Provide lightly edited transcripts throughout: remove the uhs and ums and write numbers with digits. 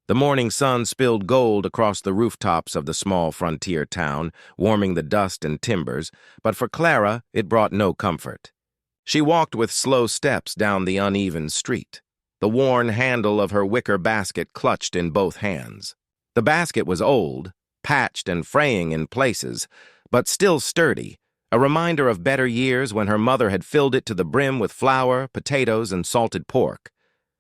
The morning sun spilled gold across the rooftops of the small frontier town, warming the dust and timbers, but for Clara it brought no comfort. She walked with slow steps down the uneven street, the worn handle of her wicker basket clutched in both hands. The basket was old, patched and fraying in places, but still sturdy, a reminder of better years when her mother had filled it to the brim with flour, potatoes, and salted pork.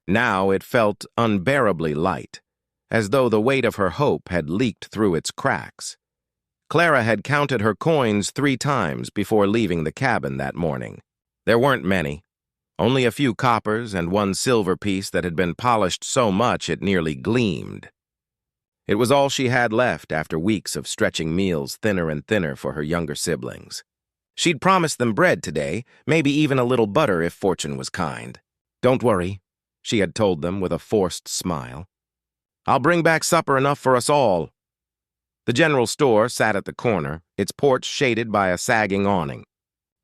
Now it felt unbearably light, as though the weight of her hope had leaked through its cracks. Clara had counted her coins 3 times before leaving the cabin that morning. There weren't many, only a few coppers and 1 silver piece that had been polished so much it nearly gleamed. It was all she had left after weeks of stretching meals thinner and thinner for her younger siblings. She'd promised them bread today, maybe even a little butter if fortune was kind. "Don't worry," she had told them with a forced smile. "I'll bring back supper enough for us all." The general store sat at the corner, its porch shaded by a sagging awning.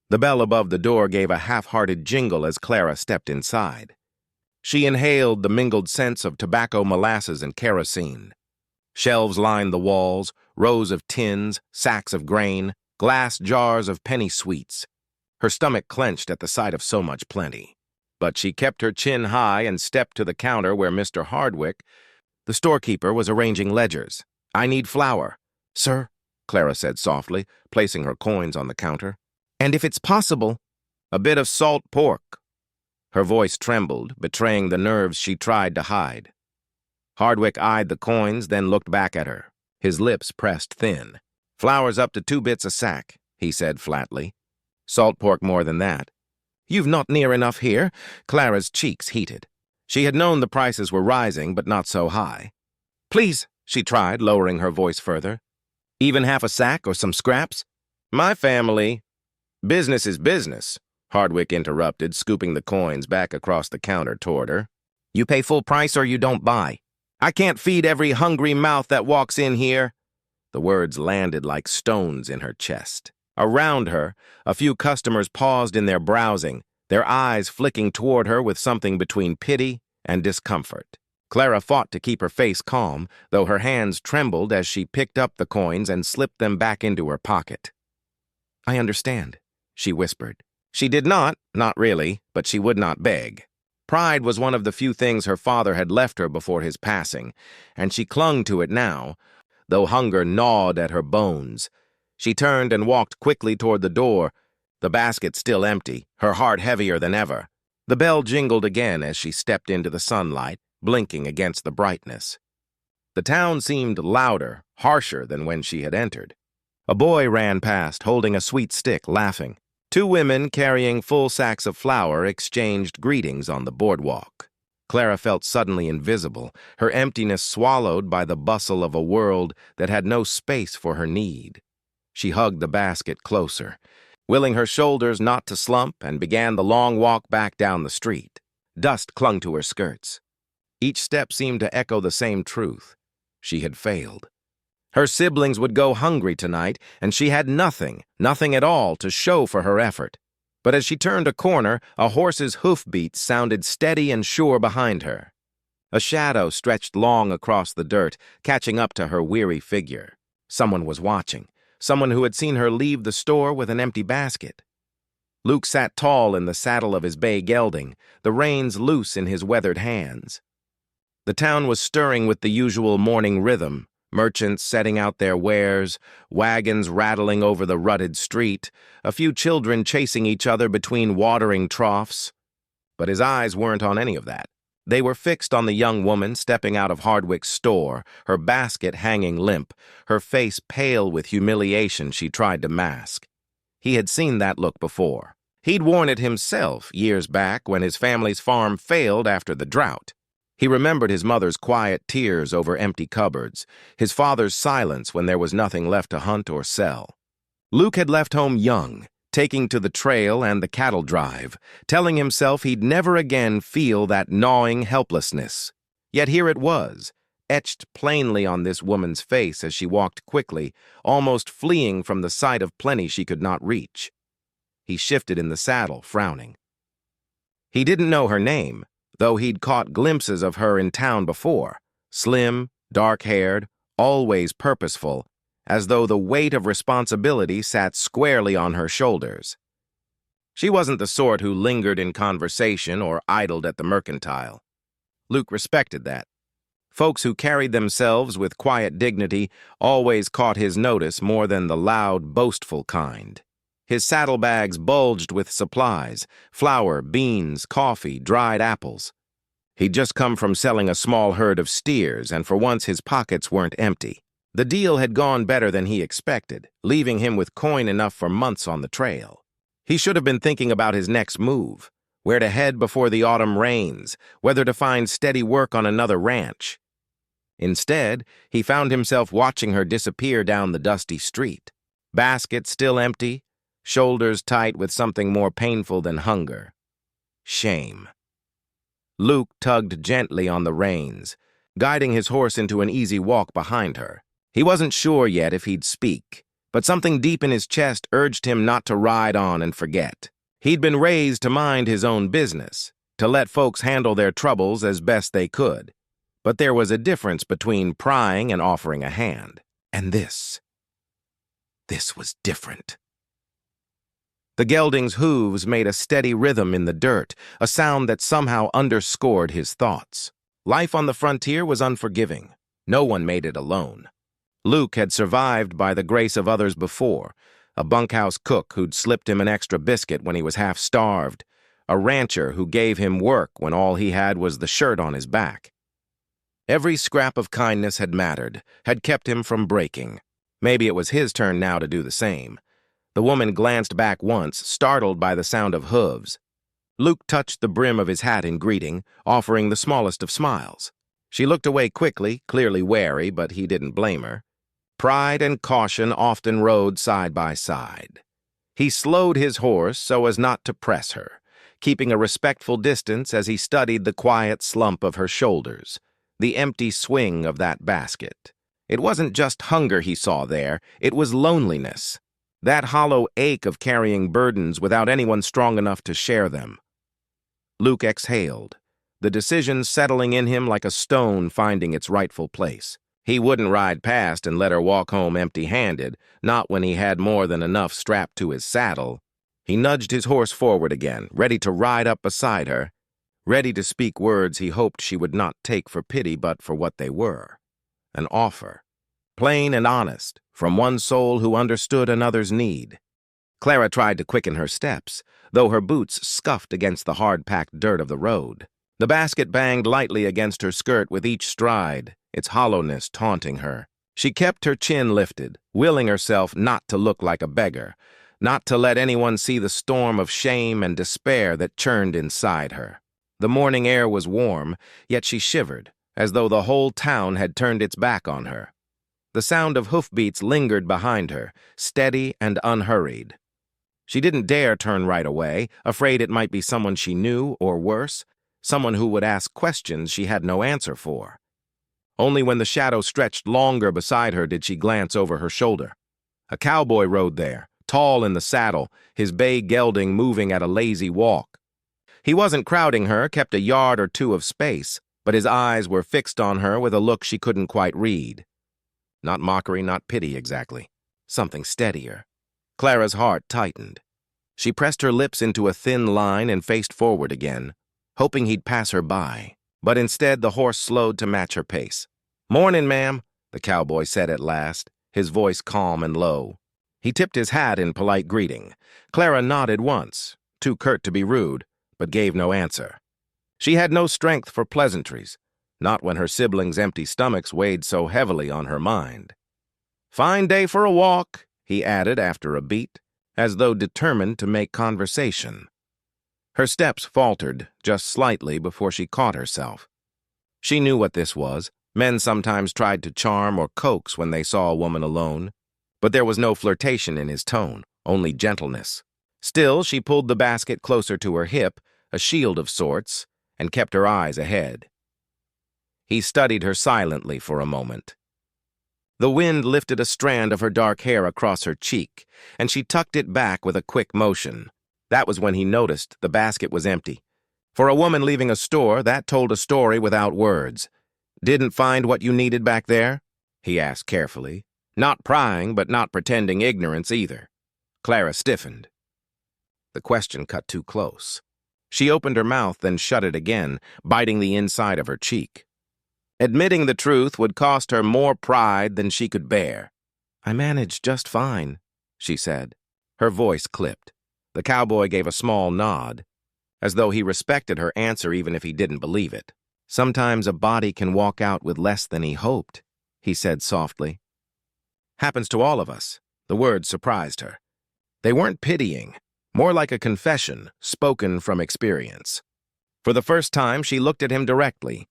The bell above the door gave a half-hearted jingle as Clara stepped inside. She inhaled the mingled scents of tobacco, molasses, and kerosene. Shelves lined the walls, rows of tins, sacks of grain, glass jars of penny sweets. Her stomach clenched at the sight of so much plenty. But she kept her chin high and stepped to the counter where Mr. Hardwick, the storekeeper, was arranging ledgers. "I need flour." "Sir," Clara said softly, placing her coins on the counter. "And if it's possible, a bit of salt pork." Her voice trembled, betraying the nerves she tried to hide. Hardwick eyed the coins, then looked back at her, his lips pressed thin. "Flour's up to 2 bits a sack," he said flatly. "Salt pork more than that." "You've not near enough here." Clara's cheeks heated. She had known the prices were rising, but not so high. "Please," she tried, lowering her voice further. "Even half a sack or some scraps?" "My family." "Business is business," Hardwick interrupted, scooping the coins back across the counter toward her. "You pay full price or you don't buy. I can't feed every hungry mouth that walks in here." The words landed like stones in her chest. Around her, a few customers paused in their browsing, their eyes flicking toward her with something between pity and discomfort. Clara fought to keep her face calm, though her hands trembled as she picked up the coins and slipped them back into her pocket. "I understand," she whispered. She did not really, but she would not beg. Pride was one of the few things her father had left her before his passing, and she clung to it now, though hunger gnawed at her bones. She turned and walked quickly toward the door, the basket still empty, her heart heavier than ever. The bell jingled again as she stepped into the sunlight, blinking against the brightness. The town seemed louder, harsher than when she had entered. A boy ran past, holding a sweet stick, laughing. 2 women carrying full sacks of flour exchanged greetings on the boardwalk. Clara felt suddenly invisible, her emptiness swallowed by the bustle of a world that had no space for her need. She hugged the basket closer, willing her shoulders not to slump, and began the long walk back down the street. Dust clung to her skirts. Each step seemed to echo the same truth. She had failed. Her siblings would go hungry tonight, and she had nothing at all to show for her effort. But as she turned a corner, a horse's hoofbeats sounded steady and sure behind her. A shadow stretched long across the dirt, catching up to her weary figure. Someone was watching, someone who had seen her leave the store with an empty basket. Luke sat tall in the saddle of his bay gelding, the reins loose in his weathered hands. The town was stirring with the usual morning rhythm, merchants setting out their wares, wagons rattling over the rutted street, a few children chasing each other between watering troughs. But his eyes weren't on any of that. They were fixed on the young woman stepping out of Hardwick's store, her basket hanging limp, her face pale with humiliation she tried to mask. He had seen that look before. He'd worn it himself years back when his family's farm failed after the drought. He remembered his mother's quiet tears over empty cupboards, his father's silence when there was nothing left to hunt or sell. Luke had left home young, taking to the trail and the cattle drive, telling himself he'd never again feel that gnawing helplessness. Yet here it was, etched plainly on this woman's face as she walked quickly, almost fleeing from the sight of plenty she could not reach. He shifted in the saddle, frowning. He didn't know her name, though he'd caught glimpses of her in town before. Slim, dark-haired, always purposeful, as though the weight of responsibility sat squarely on her shoulders. She wasn't the sort who lingered in conversation or idled at the mercantile. Luke respected that. Folks who carried themselves with quiet dignity always caught his notice more than the loud, boastful kind. His saddlebags bulged with supplies: flour, beans, coffee, dried apples. He'd just come from selling a small herd of steers, and for once his pockets weren't empty. The deal had gone better than he expected, leaving him with coin enough for months on the trail. He should have been thinking about his next move, where to head before the autumn rains, whether to find steady work on another ranch. Instead, he found himself watching her disappear down the dusty street. Basket still empty, shoulders tight with something more painful than hunger: shame. Luke tugged gently on the reins, guiding his horse into an easy walk behind her. He wasn't sure yet if he'd speak, but something deep in his chest urged him not to ride on and forget. He'd been raised to mind his own business, to let folks handle their troubles as best they could. But there was a difference between prying and offering a hand. And this was different. The gelding's hooves made a steady rhythm in the dirt, a sound that somehow underscored his thoughts. Life on the frontier was unforgiving. No one made it alone. Luke had survived by the grace of others before: a bunkhouse cook who'd slipped him an extra biscuit when he was half-starved, a rancher who gave him work when all he had was the shirt on his back. Every scrap of kindness had mattered, had kept him from breaking. Maybe it was his turn now to do the same. The woman glanced back once, startled by the sound of hooves. Luke touched the brim of his hat in greeting, offering the smallest of smiles. She looked away quickly, clearly wary, but he didn't blame her. Pride and caution often rode side by side. He slowed his horse so as not to press her, keeping a respectful distance as he studied the quiet slump of her shoulders, the empty swing of that basket. It wasn't just hunger he saw there, it was loneliness. That hollow ache of carrying burdens without anyone strong enough to share them. Luke exhaled, the decision settling in him like a stone finding its rightful place. He wouldn't ride past and let her walk home empty-handed, not when he had more than enough strapped to his saddle. He nudged his horse forward again, ready to ride up beside her, ready to speak words he hoped she would not take for pity but for what they were: an offer. Plain and honest, from one soul who understood another's need. Clara tried to quicken her steps, though her boots scuffed against the hard-packed dirt of the road. The basket banged lightly against her skirt with each stride, its hollowness taunting her. She kept her chin lifted, willing herself not to look like a beggar, not to let anyone see the storm of shame and despair that churned inside her. The morning air was warm, yet she shivered, as though the whole town had turned its back on her. The sound of hoofbeats lingered behind her, steady and unhurried. She didn't dare turn right away, afraid it might be someone she knew, or worse, someone who would ask questions she had no answer for. Only when the shadow stretched longer beside her did she glance over her shoulder. A cowboy rode there, tall in the saddle, his bay gelding moving at a lazy walk. He wasn't crowding her, kept a yard or two of space, but his eyes were fixed on her with a look she couldn't quite read. Not mockery, not pity exactly. Something steadier. Clara's heart tightened. She pressed her lips into a thin line and faced forward again, hoping he'd pass her by. But instead the horse slowed to match her pace. "Morning, ma'am," the cowboy said at last, his voice calm and low. He tipped his hat in polite greeting. Clara nodded once, too curt to be rude, but gave no answer. She had no strength for pleasantries, not when her siblings' empty stomachs weighed so heavily on her mind. "Fine day for a walk," he added after a beat, as though determined to make conversation. Her steps faltered just slightly before she caught herself. She knew what this was. Men sometimes tried to charm or coax when they saw a woman alone, but there was no flirtation in his tone, only gentleness. Still, she pulled the basket closer to her hip, a shield of sorts, and kept her eyes ahead. He studied her silently for a moment. The wind lifted a strand of her dark hair across her cheek, and she tucked it back with a quick motion. That was when he noticed the basket was empty. For a woman leaving a store, that told a story without words. Didn't find what you needed back there? He asked carefully, not prying but not pretending ignorance either. Clara stiffened. The question cut too close. She opened her mouth, then shut it again, biting the inside of her cheek. Admitting the truth would cost her more pride than she could bear. I managed just fine, she said. Her voice clipped. The cowboy gave a small nod, as though he respected her answer even if he didn't believe it. Sometimes a body can walk out with less than he hoped, he said softly. Happens to all of us. The words surprised her. They weren't pitying, more like a confession spoken from experience. For the first time, she looked at him directly.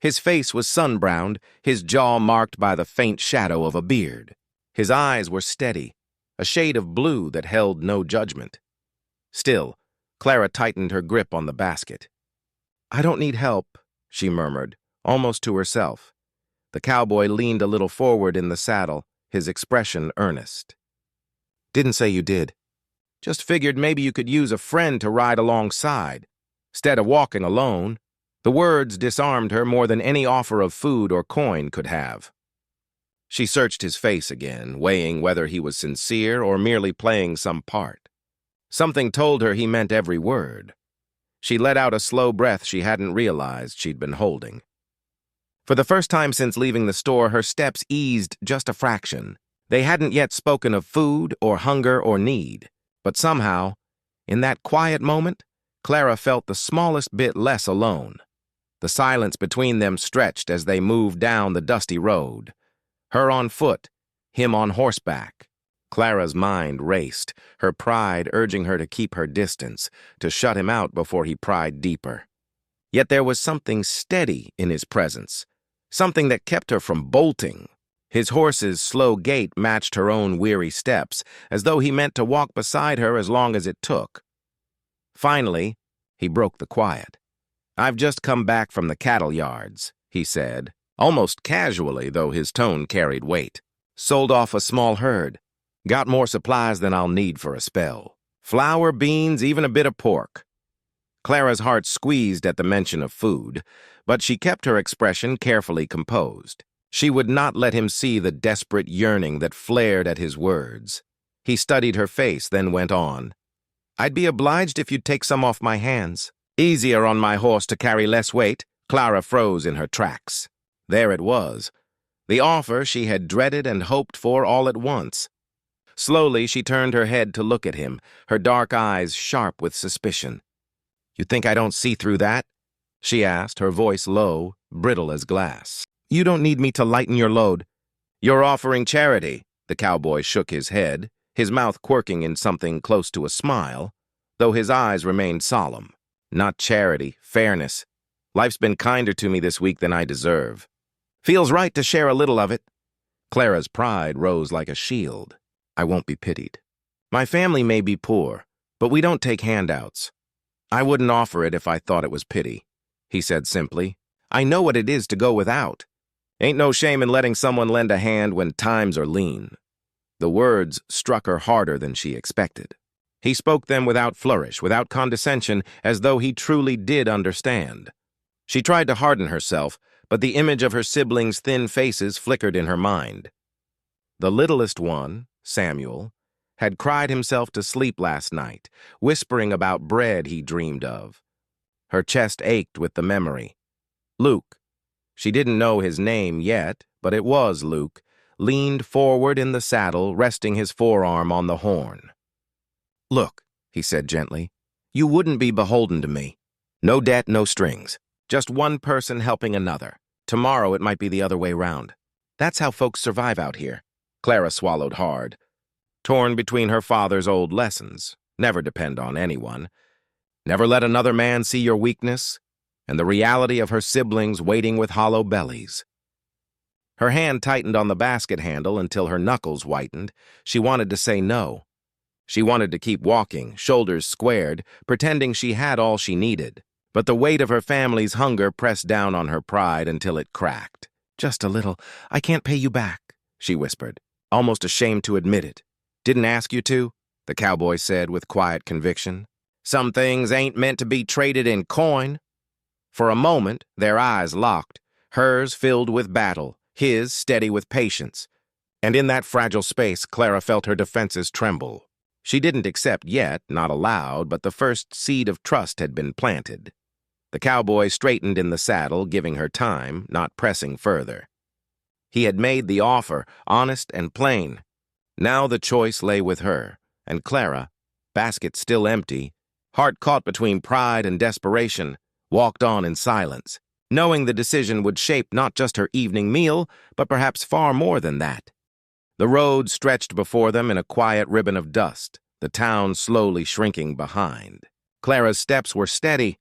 His face was sun-browned, his jaw marked by the faint shadow of a beard. His eyes were steady, a shade of blue that held no judgment. Still, Clara tightened her grip on the basket. I don't need help, she murmured, almost to herself. The cowboy leaned a little forward in the saddle, his expression earnest. Didn't say you did. Just figured maybe you could use a friend to ride alongside, instead of walking alone. The words disarmed her more than any offer of food or coin could have. She searched his face again, weighing whether he was sincere or merely playing some part. Something told her he meant every word. She let out a slow breath she hadn't realized she'd been holding. For the first time since leaving the store, her steps eased just a fraction. They hadn't yet spoken of food or hunger or need. But somehow, in that quiet moment, Clara felt the smallest bit less alone. The silence between them stretched as they moved down the dusty road. Her on foot, him on horseback. Clara's mind raced, her pride urging her to keep her distance, to shut him out before he pried deeper. Yet there was something steady in his presence, something that kept her from bolting. His horse's slow gait matched her own weary steps, as though he meant to walk beside her as long as it took. Finally, he broke the quiet. I've just come back from the cattle yards, he said, almost casually, though his tone carried weight. Sold off a small herd. Got more supplies than I'll need for a spell. Flour, beans, even a bit of pork. Clara's heart squeezed at the mention of food, but she kept her expression carefully composed. She would not let him see the desperate yearning that flared at his words. He studied her face, then went on. I'd be obliged if you'd take some off my hands. Easier on my horse to carry less weight. Clara froze in her tracks. There it was, the offer she had dreaded and hoped for all at once. Slowly, she turned her head to look at him, her dark eyes sharp with suspicion. You think I don't see through that? She asked, her voice low, brittle as glass. You don't need me to lighten your load. You're offering charity. The cowboy shook his head, his mouth quirking in something close to a smile, though his eyes remained solemn. Not charity, fairness. Life's been kinder to me this week than I deserve. Feels right to share a little of it. Clara's pride rose like a shield. I won't be pitied. My family may be poor, but we don't take handouts. I wouldn't offer it if I thought it was pity, he said simply. I know what it is to go without. Ain't no shame in letting someone lend a hand when times are lean. The words struck her harder than she expected. He spoke them without flourish, without condescension, as though he truly did understand. She tried to harden herself, but the image of her siblings' thin faces flickered in her mind. The littlest one, Samuel, had cried himself to sleep last night, whispering about bread he dreamed of. Her chest ached with the memory. Luke, she didn't know his name yet, but it was Luke, leaned forward in the saddle, resting his forearm on the horn. Look, he said gently, you wouldn't be beholden to me. No debt, no strings. Just one person helping another. Tomorrow it might be the other way round. That's how folks survive out here. Clara swallowed hard, torn between her father's old lessons. Never depend on anyone. Never let another man see your weakness, and the reality of her siblings waiting with hollow bellies. Her hand tightened on the basket handle until her knuckles whitened. She wanted to say no. She wanted to keep walking, shoulders squared, pretending she had all she needed. But the weight of her family's hunger pressed down on her pride until it cracked. Just a little. I can't pay you back, she whispered, almost ashamed to admit it. Didn't ask you to, the cowboy said with quiet conviction. Some things ain't meant to be traded in coin. For a moment, their eyes locked, hers filled with battle, his steady with patience. And in that fragile space, Clara felt her defenses tremble. She didn't accept yet, not aloud, but the first seed of trust had been planted. The cowboy straightened in the saddle, giving her time, not pressing further. He had made the offer, honest and plain. Now the choice lay with her, and Clara, basket still empty, heart caught between pride and desperation, walked on in silence, knowing the decision would shape not just her evening meal, but perhaps far more than that. The road stretched before them in a quiet ribbon of dust, the town slowly shrinking behind. Clara's steps were steady,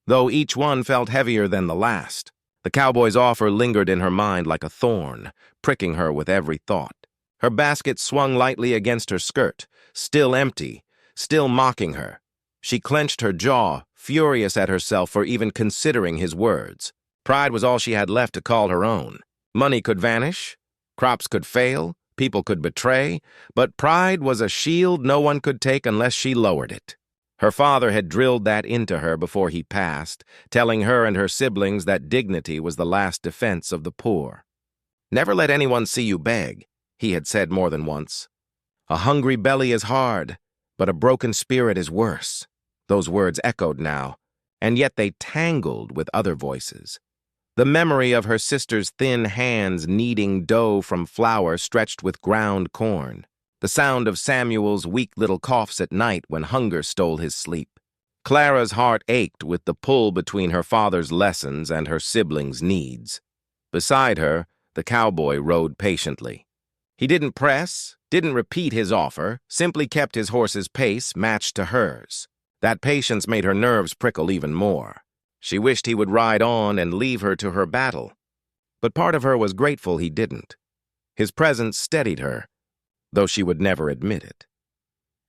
though each one felt heavier than the last. The cowboy's offer lingered in her mind like a thorn, pricking her with every thought. Her basket swung lightly against her skirt, still empty, still mocking her. She clenched her jaw, furious at herself for even considering his words. Pride was all she had left to call her own. Money could vanish, crops could fail, people could betray, but pride was a shield no one could take unless she lowered it. Her father had drilled that into her before he passed, telling her and her siblings that dignity was the last defense of the poor. "Never let anyone see you beg," he had said more than once. "A hungry belly is hard, but a broken spirit is worse." Those words echoed now, and yet they tangled with other voices. The memory of her sister's thin hands kneading dough from flour stretched with ground corn. The sound of Samuel's weak little coughs at night when hunger stole his sleep. Clara's heart ached with the pull between her father's lessons and her siblings' needs. Beside her, the cowboy rode patiently. He didn't press, didn't repeat his offer, simply kept his horse's pace matched to hers. That patience made her nerves prickle even more. She wished he would ride on and leave her to her battle. But part of her was grateful he didn't. His presence steadied her, though she would never admit it.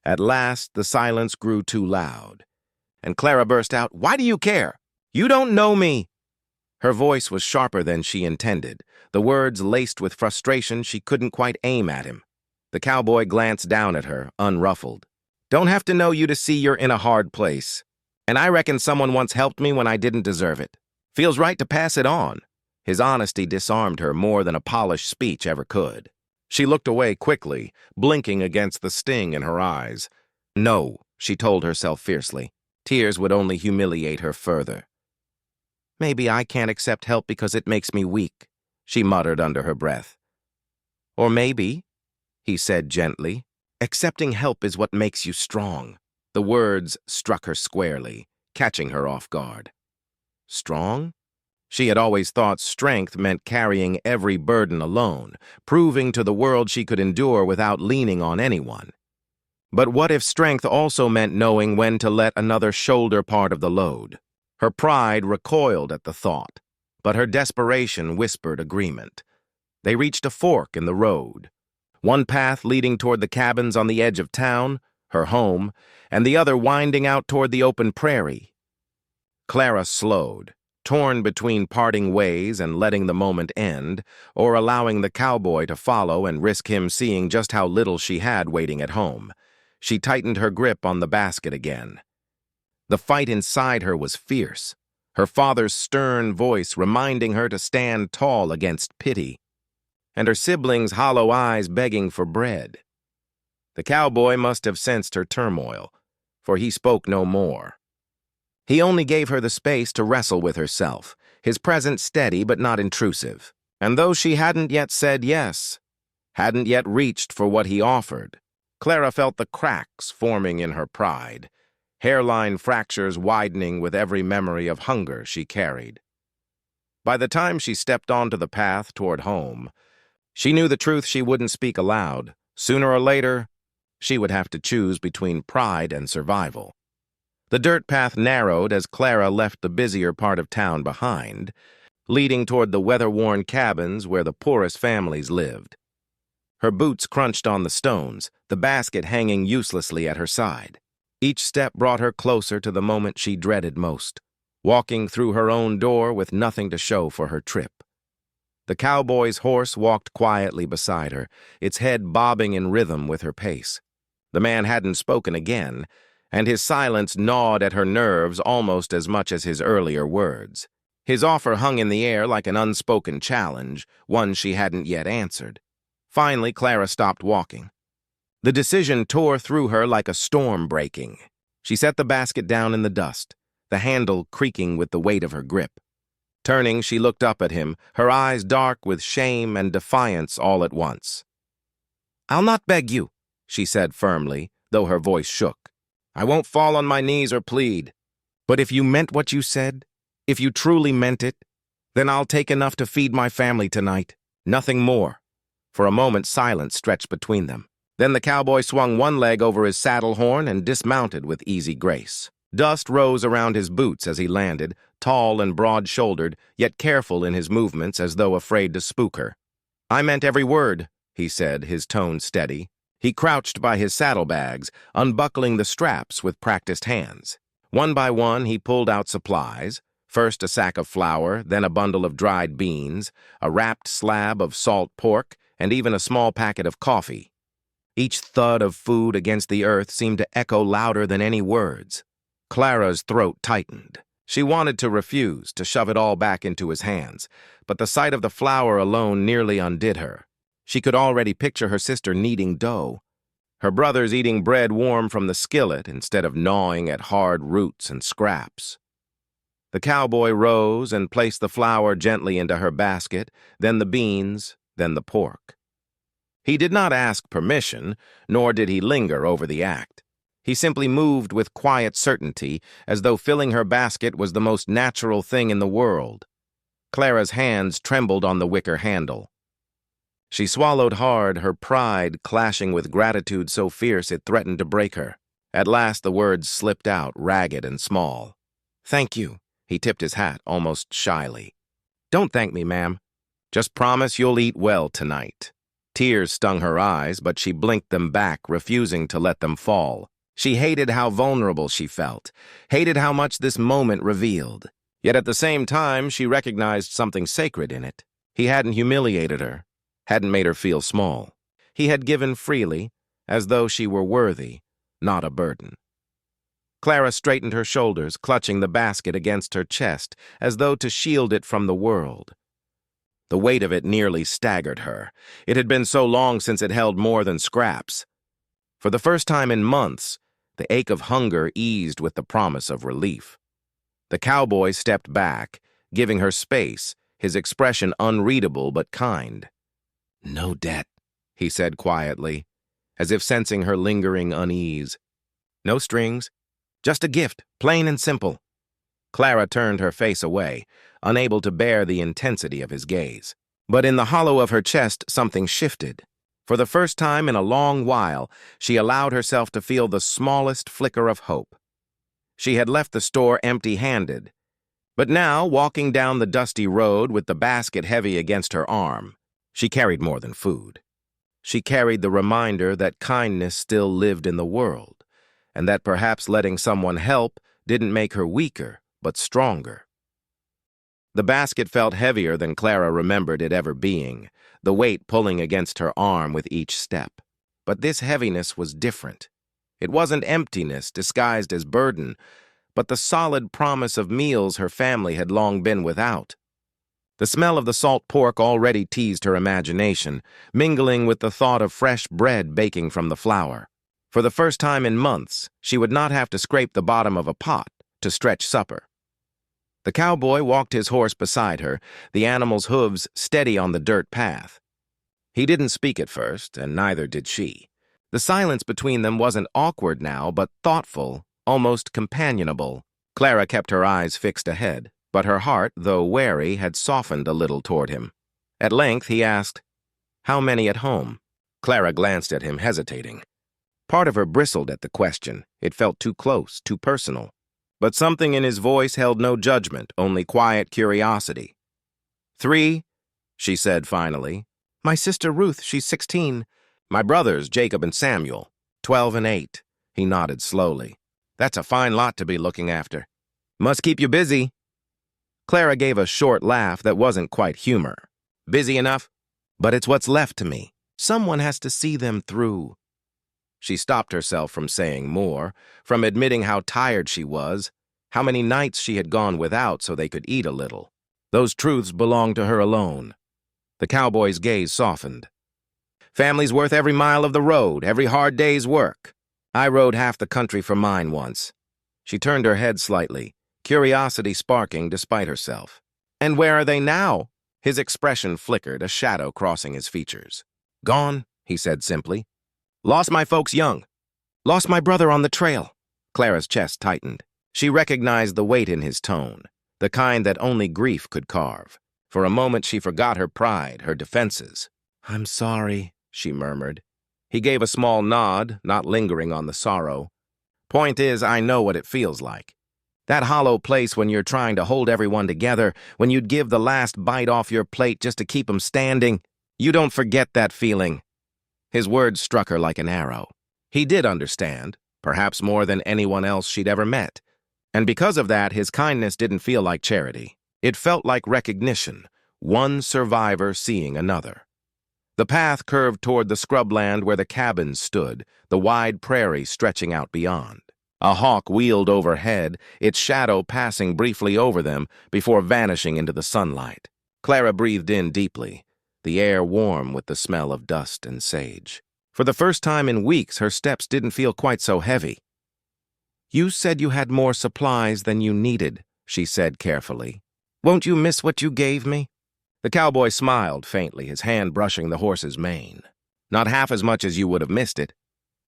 At last, the silence grew too loud, and Clara burst out, "Why do you care? You don't know me!" Her voice was sharper than she intended, the words laced with frustration she couldn't quite aim at him. The cowboy glanced down at her, unruffled. "Don't have to know you to see you're in a hard place. And I reckon someone once helped me when I didn't deserve it. Feels right to pass it on." His honesty disarmed her more than a polished speech ever could. She looked away quickly, blinking against the sting in her eyes. No, she told herself fiercely. Tears would only humiliate her further. "Maybe I can't accept help because it makes me weak," she muttered under her breath. "Or maybe," he said gently, "accepting help is what makes you strong." The words struck her squarely, catching her off guard. Strong? She had always thought strength meant carrying every burden alone, proving to the world she could endure without leaning on anyone. But what if strength also meant knowing when to let another shoulder part of the load? Her pride recoiled at the thought, but her desperation whispered agreement. They reached a fork in the road. One path leading toward the cabins on the edge of town, her home, and the other winding out toward the open prairie. Clara slowed, torn between parting ways and letting the moment end, or allowing the cowboy to follow and risk him seeing just how little she had waiting at home. She tightened her grip on the basket again. The fight inside her was fierce, her father's stern voice reminding her to stand tall against pity, and her siblings' hollow eyes begging for bread. The cowboy must have sensed her turmoil, for he spoke no more. He only gave her the space to wrestle with herself, his presence steady but not intrusive. And though she hadn't yet said yes, hadn't yet reached for what he offered, Clara felt the cracks forming in her pride, hairline fractures widening with every memory of hunger she carried. By the time she stepped onto the path toward home, she knew the truth she wouldn't speak aloud. Sooner or later, she would have to choose between pride and survival. The dirt path narrowed as Clara left the busier part of town behind, leading toward the weather-worn cabins where the poorest families lived. Her boots crunched on the stones, the basket hanging uselessly at her side. Each step brought her closer to the moment she dreaded most, walking through her own door with nothing to show for her trip. The cowboy's horse walked quietly beside her, its head bobbing in rhythm with her pace. The man hadn't spoken again, and his silence gnawed at her nerves almost as much as his earlier words. His offer hung in the air like an unspoken challenge, one she hadn't yet answered. Finally, Clara stopped walking. The decision tore through her like a storm breaking. She set the basket down in the dust, the handle creaking with the weight of her grip. Turning, she looked up at him, her eyes dark with shame and defiance all at once. "I'll not beg you," she said firmly, though her voice shook. "I won't fall on my knees or plead. But if you meant what you said, if you truly meant it, then I'll take enough to feed my family tonight. Nothing more." For a moment, silence stretched between them. Then the cowboy swung one leg over his saddle horn and dismounted with easy grace. Dust rose around his boots as he landed, tall and broad-shouldered, yet careful in his movements as though afraid to spook her. "I meant every word," he said, his tone steady. He crouched by his saddlebags, unbuckling the straps with practiced hands. One by one, he pulled out supplies, first a sack of flour, then a bundle of dried beans, a wrapped slab of salt pork, and even a small packet of coffee. Each thud of food against the earth seemed to echo louder than any words. Clara's throat tightened. She wanted to refuse, to shove it all back into his hands, but the sight of the flour alone nearly undid her. She could already picture her sister kneading dough, her brothers eating bread warm from the skillet instead of gnawing at hard roots and scraps. The cowboy rose and placed the flour gently into her basket, then the beans, then the pork. He did not ask permission, nor did he linger over the act. He simply moved with quiet certainty, as though filling her basket was the most natural thing in the world. Clara's hands trembled on the wicker handle. She swallowed hard, her pride clashing with gratitude so fierce it threatened to break her. At last the words slipped out, ragged and small. "Thank you." He tipped his hat almost shyly. "Don't thank me, ma'am. Just promise you'll eat well tonight." Tears stung her eyes, but she blinked them back, refusing to let them fall. She hated how vulnerable she felt, hated how much this moment revealed. Yet at the same time, she recognized something sacred in it. He hadn't humiliated her, hadn't made her feel small. He had given freely, as though she were worthy, not a burden. Clara straightened her shoulders, clutching the basket against her chest, as though to shield it from the world. The weight of it nearly staggered her. It had been so long since it held more than scraps. For the first time in months, the ache of hunger eased with the promise of relief. The cowboy stepped back, giving her space, his expression unreadable but kind. "No debt," he said quietly, as if sensing her lingering unease. "No strings, just a gift, plain and simple." Clara turned her face away, unable to bear the intensity of his gaze. But in the hollow of her chest, something shifted. For the first time in a long while, she allowed herself to feel the smallest flicker of hope. She had left the store empty-handed, but now, walking down the dusty road with the basket heavy against her arm, she carried more than food. She carried the reminder that kindness still lived in the world, and that perhaps letting someone help didn't make her weaker, but stronger. The basket felt heavier than Clara remembered it ever being, the weight pulling against her arm with each step. But this heaviness was different. It wasn't emptiness disguised as burden, but the solid promise of meals her family had long been without. The smell of the salt pork already teased her imagination, mingling with the thought of fresh bread baking from the flour. For the first time in months, she would not have to scrape the bottom of a pot to stretch supper. The cowboy walked his horse beside her, the animal's hooves steady on the dirt path. He didn't speak at first, and neither did she. The silence between them wasn't awkward now, but thoughtful, almost companionable. Clara kept her eyes fixed ahead, but her heart, though wary, had softened a little toward him. At length he asked, "How many at home?" Clara glanced at him, hesitating. Part of her bristled at the question. It felt too close, too personal. But something in his voice held no judgment, only quiet curiosity. "3," she said finally. "My sister Ruth, she's 16. My brothers, Jacob and Samuel, 12 and 8. He nodded slowly. "That's a fine lot to be looking after. Must keep you busy." Clara gave a short laugh that wasn't quite humor. "Busy enough? But it's what's left to me. Someone has to see them through." She stopped herself from saying more, from admitting how tired she was, how many nights she had gone without so they could eat a little. Those truths belonged to her alone. The cowboy's gaze softened. Family's worth every mile of the road, every hard day's work. I rode half the country for mine once. She turned her head slightly, curiosity sparking despite herself. And where are they now? His expression flickered, a shadow crossing his features. Gone, he said simply. Lost my folks young. Lost my brother on the trail. Clara's chest tightened. She recognized the weight in his tone, the kind that only grief could carve. For a moment she forgot her pride, her defenses. I'm sorry, she murmured. He gave a small nod, not lingering on the sorrow. Point is, I know what it feels like. That hollow place when you're trying to hold everyone together, when you'd give the last bite off your plate just to keep 'em standing. You don't forget that feeling. His words struck her like an arrow. He did understand, perhaps more than anyone else she'd ever met. And because of that, his kindness didn't feel like charity. It felt like recognition, one survivor seeing another. The path curved toward the scrubland where the cabins stood, the wide prairie stretching out beyond. A hawk wheeled overhead, its shadow passing briefly over them before vanishing into the sunlight. Clara breathed in deeply, the air warm with the smell of dust and sage. For the first time in weeks, her steps didn't feel quite so heavy. You said you had more supplies than you needed, she said carefully. Won't you miss what you gave me? The cowboy smiled faintly, his hand brushing the horse's mane. Not half as much as you would have missed it.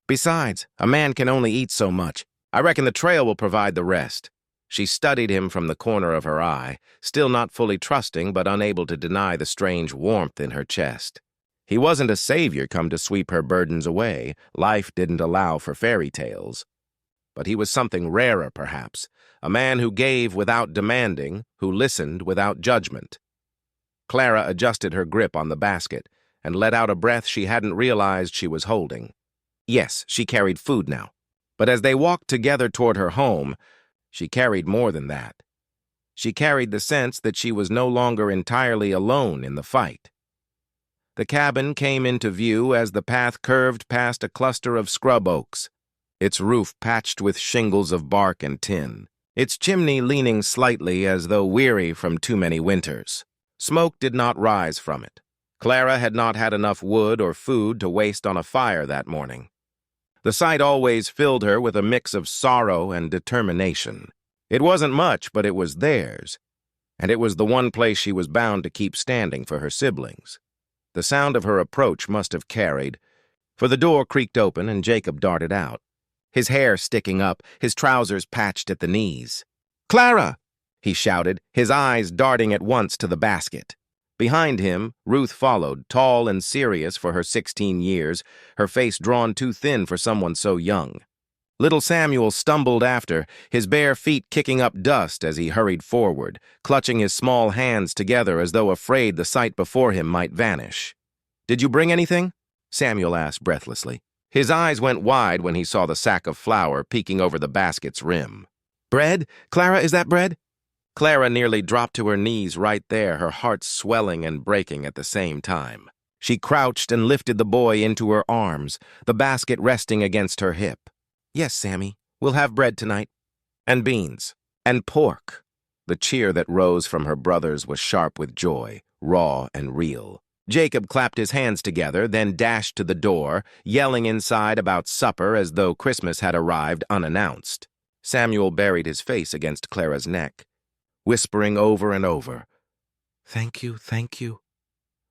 Besides, a man can only eat so much. I reckon the trail will provide the rest. She studied him from the corner of her eye, still not fully trusting but unable to deny the strange warmth in her chest. He wasn't a savior come to sweep her burdens away. Life didn't allow for fairy tales. But he was something rarer, perhaps, a man who gave without demanding, who listened without judgment. Clara adjusted her grip on the basket and let out a breath she hadn't realized she was holding. Yes, she carried food now. But as they walked together toward her home, she carried more than that. She carried the sense that she was no longer entirely alone in the fight. The cabin came into view as the path curved past a cluster of scrub oaks, its roof patched with shingles of bark and tin, its chimney leaning slightly as though weary from too many winters. Smoke did not rise from it. Clara had not had enough wood or food to waste on a fire that morning. The sight always filled her with a mix of sorrow and determination. It wasn't much, but it was theirs, and it was the one place she was bound to keep standing for her siblings. The sound of her approach must have carried, for the door creaked open and Jacob darted out, his hair sticking up, his trousers patched at the knees. "Clara!" he shouted, his eyes darting at once to the basket. Behind him, Ruth followed, tall and serious for her 16 years, her face drawn too thin for someone so young. Little Samuel stumbled after, his bare feet kicking up dust as he hurried forward, clutching his small hands together as though afraid the sight before him might vanish. "Did you bring anything?" Samuel asked breathlessly. His eyes went wide when he saw the sack of flour peeking over the basket's rim. "Bread? Clara, is that bread?" Clara nearly dropped to her knees right there, her heart swelling and breaking at the same time. She crouched and lifted the boy into her arms, the basket resting against her hip. "Yes, Sammy, we'll have bread tonight. And beans. And pork." The cheer that rose from her brothers was sharp with joy, raw and real. Jacob clapped his hands together, then dashed to the door, yelling inside about supper as though Christmas had arrived unannounced. Samuel buried his face against Clara's neck, whispering over and over, "Thank you, thank you."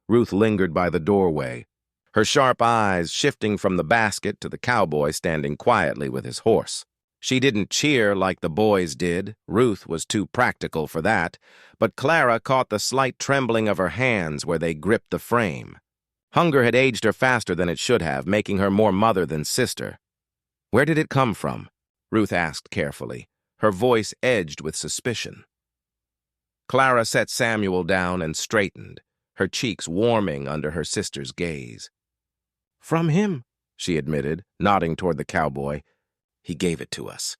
Ruth lingered by the doorway, her sharp eyes shifting from the basket to the cowboy standing quietly with his horse. She didn't cheer like the boys did. Ruth was too practical for that, but Clara caught the slight trembling of her hands where they gripped the frame. Hunger had aged her faster than it should have, making her more mother than sister. "Where did it come from?" Ruth asked carefully, her voice edged with suspicion. Clara set Samuel down and straightened, her cheeks warming under her sister's gaze. "From him," she admitted, nodding toward the cowboy. "He gave it to us."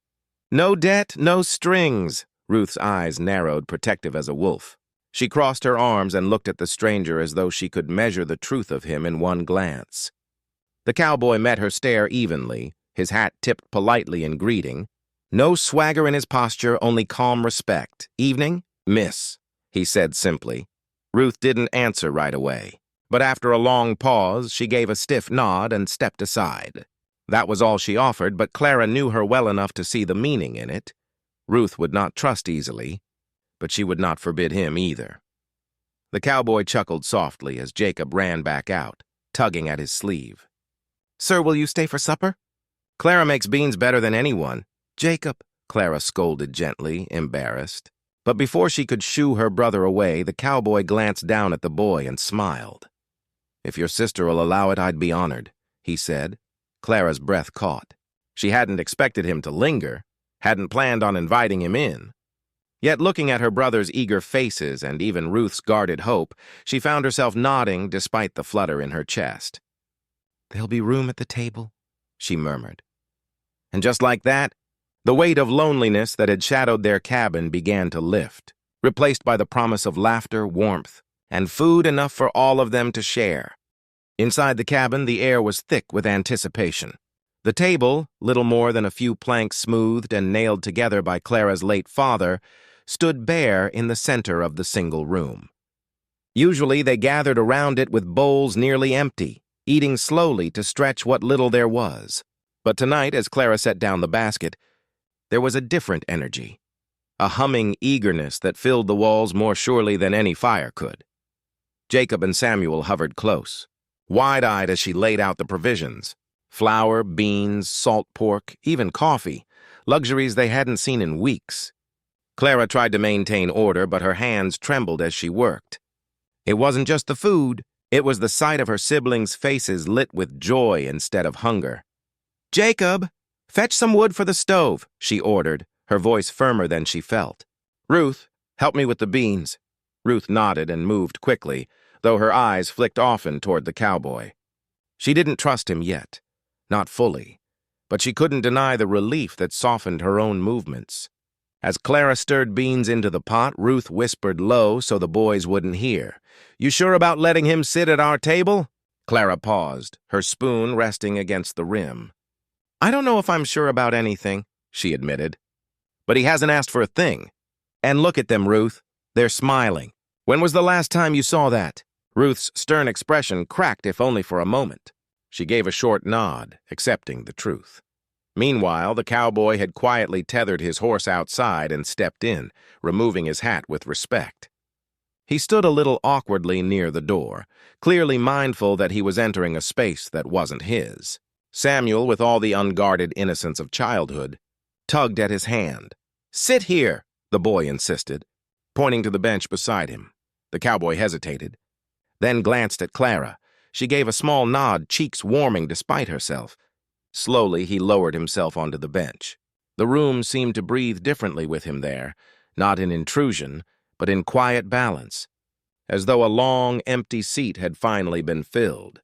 "No debt, no strings." Ruth's eyes narrowed, protective as a wolf. She crossed her arms and looked at the stranger as though she could measure the truth of him in one glance. The cowboy met her stare evenly, his hat tipped politely in greeting. No swagger in his posture, only calm respect. "Evening, miss." he said simply. Ruth didn't answer right away, but after a long pause, she gave a stiff nod and stepped aside. That was all she offered, but Clara knew her well enough to see the meaning in it. Ruth would not trust easily, but she would not forbid him either. The cowboy chuckled softly as Jacob ran back out, tugging at his sleeve. "Sir, will you stay for supper?" "Clara makes beans better than anyone." "Jacob," Clara scolded gently, embarrassed. But before she could shoo her brother away, the cowboy glanced down at the boy and smiled. "If your sister'll allow it, I'd be honored," he said. Clara's breath caught. She hadn't expected him to linger, hadn't planned on inviting him in. Yet looking at her brother's eager faces and even Ruth's guarded hope, she found herself nodding despite the flutter in her chest. "There'll be room at the table," she murmured. And just like that, the weight of loneliness that had shadowed their cabin began to lift, replaced by the promise of laughter, warmth, and food enough for all of them to share. Inside the cabin, the air was thick with anticipation. The table, little more than a few planks smoothed and nailed together by Clara's late father, stood bare in the center of the single room. Usually they gathered around it with bowls nearly empty, eating slowly to stretch what little there was. But tonight, as Clara set down the basket, there was a different energy, a humming eagerness that filled the walls more surely than any fire could. Jacob and Samuel hovered close, wide-eyed as she laid out the provisions. Flour, beans, salt pork, even coffee, luxuries they hadn't seen in weeks. Clara tried to maintain order, but her hands trembled as she worked. It wasn't just the food, it was the sight of her siblings' faces lit with joy instead of hunger. "Jacob, fetch some wood for the stove," she ordered, her voice firmer than she felt. "Ruth, help me with the beans." Ruth nodded and moved quickly, though her eyes flicked often toward the cowboy. She didn't trust him yet. Not fully, but she couldn't deny the relief that softened her own movements. As Clara stirred beans into the pot, Ruth whispered low so the boys wouldn't hear. "You sure about letting him sit at our table?" Clara paused, her spoon resting against the rim. "I don't know if I'm sure about anything," she admitted. "But he hasn't asked for a thing. And look at them, Ruth. They're smiling. When was the last time you saw that?" Ruth's stern expression cracked if only for a moment. She gave a short nod, accepting the truth. Meanwhile, the cowboy had quietly tethered his horse outside and stepped in, removing his hat with respect. He stood a little awkwardly near the door, clearly mindful that he was entering a space that wasn't his. Samuel, with all the unguarded innocence of childhood, tugged at his hand. "Sit here," the boy insisted, pointing to the bench beside him. The cowboy hesitated, then glanced at Clara. She gave a small nod, cheeks warming despite herself. Slowly, he lowered himself onto the bench. The room seemed to breathe differently with him there, not in intrusion, but in quiet balance, as though a long, empty seat had finally been filled.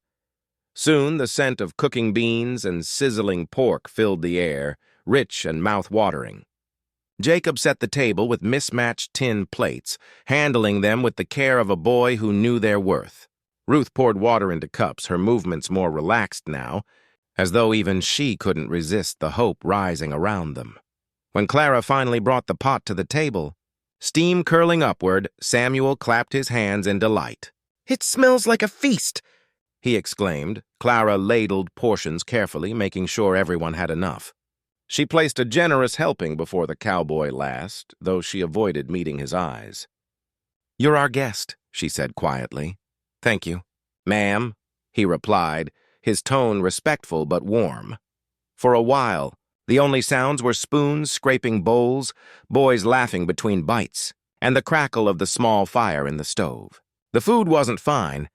Soon, the scent of cooking beans and sizzling pork filled the air, rich and mouth-watering. Jacob set the table with mismatched tin plates, handling them with the care of a boy who knew their worth. Ruth poured water into cups, her movements more relaxed now, as though even she couldn't resist the hope rising around them. When Clara finally brought the pot to the table, steam curling upward, Samuel clapped his hands in delight. "It smells like a feast!" he exclaimed. Clara ladled portions carefully, making sure everyone had enough. She placed a generous helping before the cowboy last, though she avoided meeting his eyes. "You're our guest," she said quietly. "Thank you." "Ma'am," he replied, his tone respectful but warm. For a while, the only sounds were spoons scraping bowls, boys laughing between bites, and the crackle of the small fire in the stove. The food wasn't fine,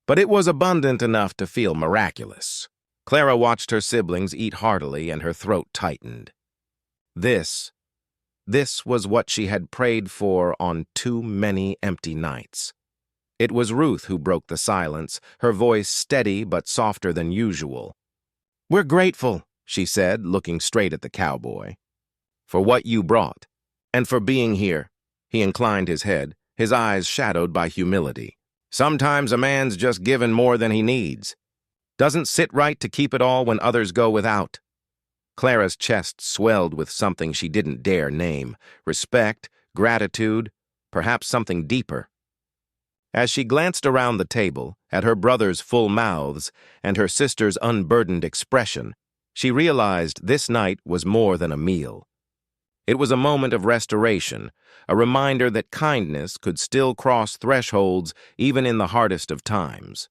but it was abundant enough to feel miraculous. Clara watched her siblings eat heartily, and her throat tightened. This was what she had prayed for on too many empty nights. It was Ruth who broke the silence, her voice steady but softer than usual. "We're grateful," she said, looking straight at the cowboy, "for what you brought, and for being here." He inclined his head, his eyes shadowed by humility. "Sometimes a man's just given more than he needs. Doesn't sit right to keep it all when others go without." Clara's chest swelled with something she didn't dare name. Respect, gratitude, perhaps something deeper. As she glanced around the table, at her brothers' full mouths and her sister's unburdened expression, she realized this night was more than a meal. It was a moment of restoration, a reminder that kindness could still cross thresholds even in the hardest of times.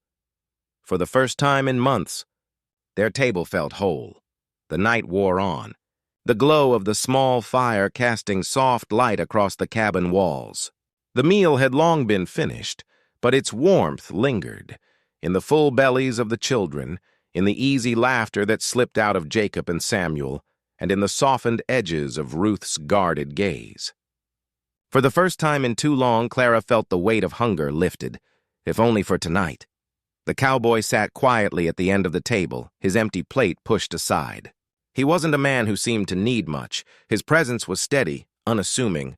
For the first time in months, their table felt whole. The night wore on, the glow of the small fire casting soft light across the cabin walls. The meal had long been finished, but its warmth lingered, in the full bellies of the children, in the easy laughter that slipped out of Jacob and Samuel, and in the softened edges of Ruth's guarded gaze. For the first time in too long, Clara felt the weight of hunger lifted, if only for tonight. The cowboy sat quietly at the end of the table, his empty plate pushed aside. He wasn't a man who seemed to need much. His presence was steady, unassuming,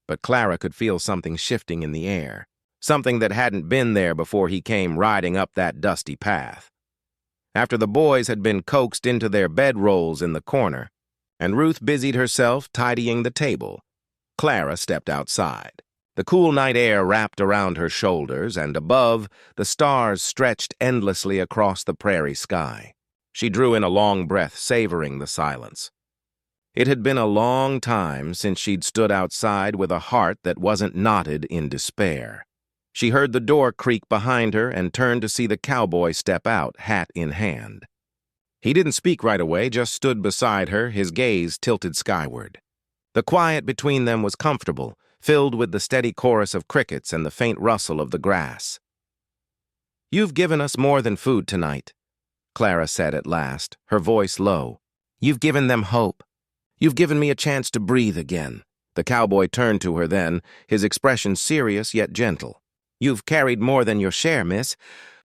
but Clara could feel something shifting in the air, something that hadn't been there before he came riding up that dusty path. After the boys had been coaxed into their bedrolls in the corner, and Ruth busied herself tidying the table, Clara stepped outside. The cool night air wrapped around her shoulders, and above, the stars stretched endlessly across the prairie sky. She drew in a long breath, savoring the silence. It had been a long time since she'd stood outside with a heart that wasn't knotted in despair. She heard the door creak behind her and turned to see the cowboy step out, hat in hand. He didn't speak right away, just stood beside her, his gaze tilted skyward. The quiet between them was comfortable, filled with the steady chorus of crickets and the faint rustle of the grass. "You've given us more than food tonight," Clara said at last, her voice low. "You've given them hope. You've given me a chance to breathe again." The cowboy turned to her then, his expression serious yet gentle. "You've carried more than your share, miss.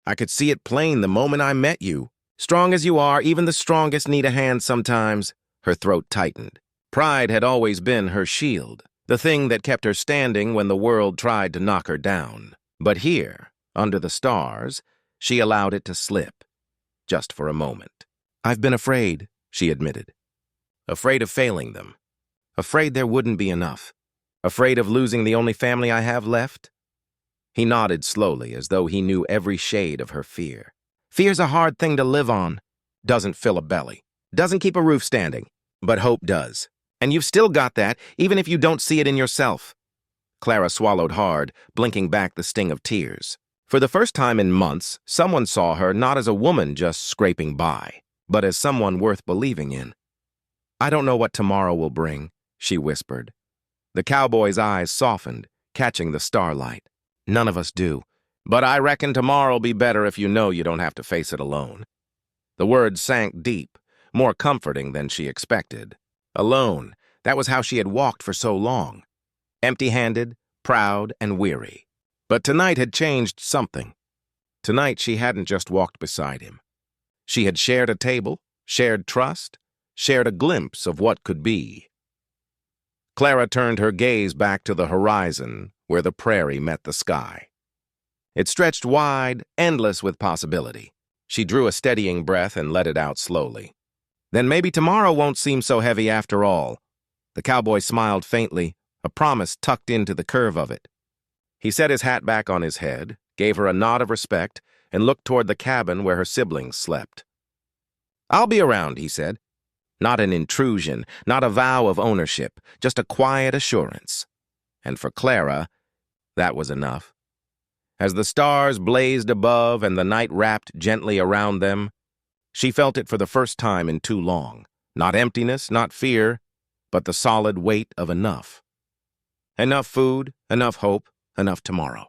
I could see it plain the moment I met you. Strong as you are, even the strongest need a hand sometimes." Her throat tightened. Pride had always been her shield, the thing that kept her standing when the world tried to knock her down. But here, under the stars, she allowed it to slip, just for a moment. "I've been afraid," she admitted. "Afraid of failing them. Afraid there wouldn't be enough. Afraid of losing the only family I have left?" He nodded slowly, as though he knew every shade of her fear. "Fear's a hard thing to live on. Doesn't fill a belly. Doesn't keep a roof standing. But hope does. And you've still got that, even if you don't see it in yourself." Clara swallowed hard, blinking back the sting of tears. For the first time in months, someone saw her not as a woman just scraping by, but as someone worth believing in. "I don't know what tomorrow will bring," she whispered. The cowboy's eyes softened, catching the starlight. "None of us do. But I reckon tomorrow'll be better if you know you don't have to face it alone." The words sank deep, more comforting than she expected. Alone, that was how she had walked for so long. Empty-handed, proud, and weary. But tonight had changed something. Tonight she hadn't just walked beside him. She had shared a table, shared trust, shared a glimpse of what could be. Clara turned her gaze back to the horizon, where the prairie met the sky. It stretched wide, endless with possibility. She drew a steadying breath and let it out slowly. "Then maybe tomorrow won't seem so heavy after all." The cowboy smiled faintly, a promise tucked into the curve of it. He set his hat back on his head, gave her a nod of respect, and looked toward the cabin where her siblings slept. "I'll be around," he said. Not an intrusion, not a vow of ownership, just a quiet assurance. And for Clara, that was enough. As the stars blazed above and the night wrapped gently around them, she felt it for the first time in too long. Not emptiness, not fear, but the solid weight of enough. Enough food, enough hope, enough tomorrow.